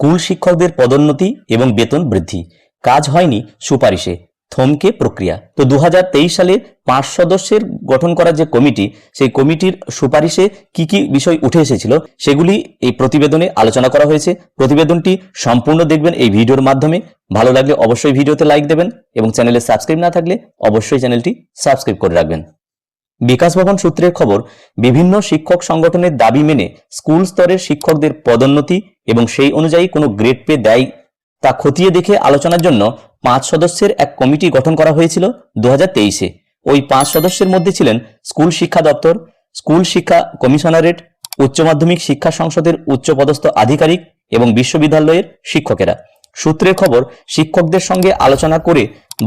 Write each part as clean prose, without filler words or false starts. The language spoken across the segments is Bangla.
স্কুল শিক্ষকদের পদোন্নতি এবং বেতন বৃদ্ধি, কাজ হয়নি সুপারিশে, থমকে প্রক্রিয়া। তো 2023 সালে 5 সদস্যের গঠন করা যে কমিটি, সেই কমিটির সুপারিশে কি কি বিষয় উঠে এসেছিল সেগুলি এই প্রতিবেদনে আলোচনা করা হয়েছে। প্রতিবেদনটি সম্পূর্ণ দেখবেন এই ভিডিওর মাধ্যমে। ভালো লাগলে অবশ্যই ভিডিওতে লাইক দেবেন এবং চ্যানেলে সাবস্ক্রাইব না থাকলে অবশ্যই চ্যানেলটি সাবস্ক্রাইব করে রাখবেন। বিকাশ ভবন সূত্রের খবর, বিভিন্ন শিক্ষক সংগঠনের দাবি মেনে স্কুল স্তরের শিক্ষকদের পদোন্নতি এবং সেই অনুযায়ী কোনো গ্রেড পে দেয় তা খতিয়ে দেখে আলোচনার জন্য 5 সদস্যের এক কমিটি গঠন করা হয়েছিল 2023-এ। ওই 5 সদস্যের মধ্যে ছিলেন স্কুল শিক্ষা দপ্তর, স্কুল শিক্ষা কমিশনারেট, উচ্চ মাধ্যমিক শিক্ষা সংসদের উচ্চপদস্থ আধিকারিক এবং বিশ্ববিদ্যালয়ের শিক্ষকেরা। সূত্রের খবর, শিক্ষকদের সঙ্গে আলোচনা করে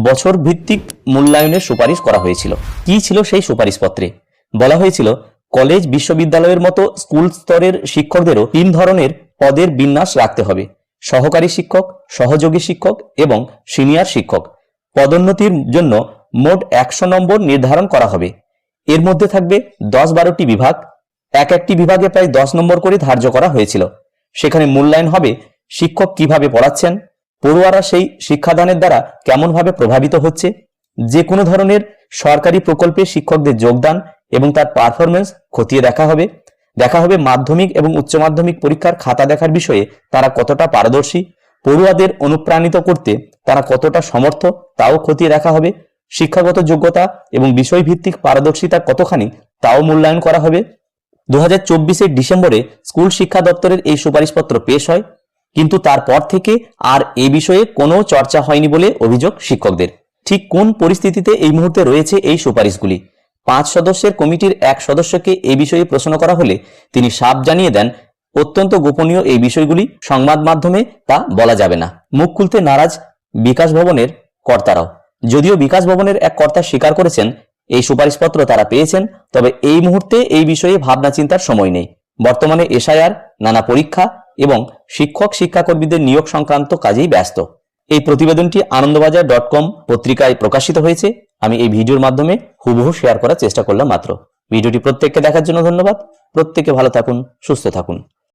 বছর ভিত্তিক মূল্যায়নের সুপারিশ করা হয়েছিল। কি ছিল সেই সুপারিশপত্রে? বলা হয়েছিল, কলেজ বিশ্ববিদ্যালয়ের মতো স্কুল স্তরের শিক্ষকদেরও 3 ধরনের পদের বিন্যাস রাখতে হবে: সহকারী শিক্ষক, সহযোগী শিক্ষক এবং সিনিয়র শিক্ষক। পদোন্নতির জন্য মোট 100 নম্বর নির্ধারণ করা হবে। এর মধ্যে থাকবে 10-12টি বিভাগ, একটি বিভাগে প্রায় 10 নম্বর করে ধার্য করা হয়েছিল। সেখানে মূল্যায়ন হবে শিক্ষক কিভাবে পড়াচ্ছেন, পড়ুয়ারা সেই শিক্ষাদানের দ্বারা কেমনভাবে প্রভাবিত হচ্ছে, যে কোনো ধরনের সরকারি প্রকল্পে শিক্ষকদের যোগদান এবং তার পারফরমেন্স খতিয়ে দেখা হবে মাধ্যমিক এবং উচ্চ মাধ্যমিক পরীক্ষার খাতা দেখার বিষয়ে তারা কতটা পারদর্শী, পড়ুয়াদের অনুপ্রাণিত করতে তারা কতটা সমর্থ তাও খতিয়ে দেখা হবে, শিক্ষাগত যোগ্যতা এবং বিষয়ভিত্তিক পারদর্শিতা কতখানি তাও মূল্যায়ন করা হবে। 2024-এর ডিসেম্বরে স্কুল শিক্ষা দপ্তরের এই সুপারিশপত্র পেশ হয়, কিন্তু তারপর থেকে আর এ বিষয়ে কোনো চর্চা হয়নি বলে অভিযোগ শিক্ষকদের। ঠিক কোন পরিস্থিতিতে এই মুহূর্তে রয়েছে এই সুপারিশগুলি? 5 সদস্যের কমিটির এক সদস্যকে এই বিষয়ে প্রশ্ন করা হলে তিনি সাফ জানিয়ে দেন, অত্যন্ত গোপনীয় এই বিষয়গুলি, সংবাদ মাধ্যমে তা বলা যাবে না। মুখ খুলতে নারাজ বিকাশ ভবনের কর্তারাও। যদিও বিকাশ ভবনের এক কর্তা স্বীকার করেছেন এই সুপারিশপত্র তারা পেয়েছেন, তবে এই মুহূর্তে এই বিষয়ে ভাবনা চিন্তার সময় নেই। বর্তমানে এসআইআর, নানা পরীক্ষা এবং শিক্ষক শিক্ষাকর্মীদের নিয়োগ সংক্রান্ত কাজেই ব্যস্ত। এই প্রতিবেদনটি আনন্দবাজার.com পত্রিকায় প্রকাশিত হয়েছে। আমি এই ভিডিওর মাধ্যমে হুবহু শেয়ার করার চেষ্টা করলাম মাত্র। ভিডিওটি প্রত্যেককে দেখার জন্য ধন্যবাদ। প্রত্যেকে ভালো থাকুন, সুস্থ থাকুন।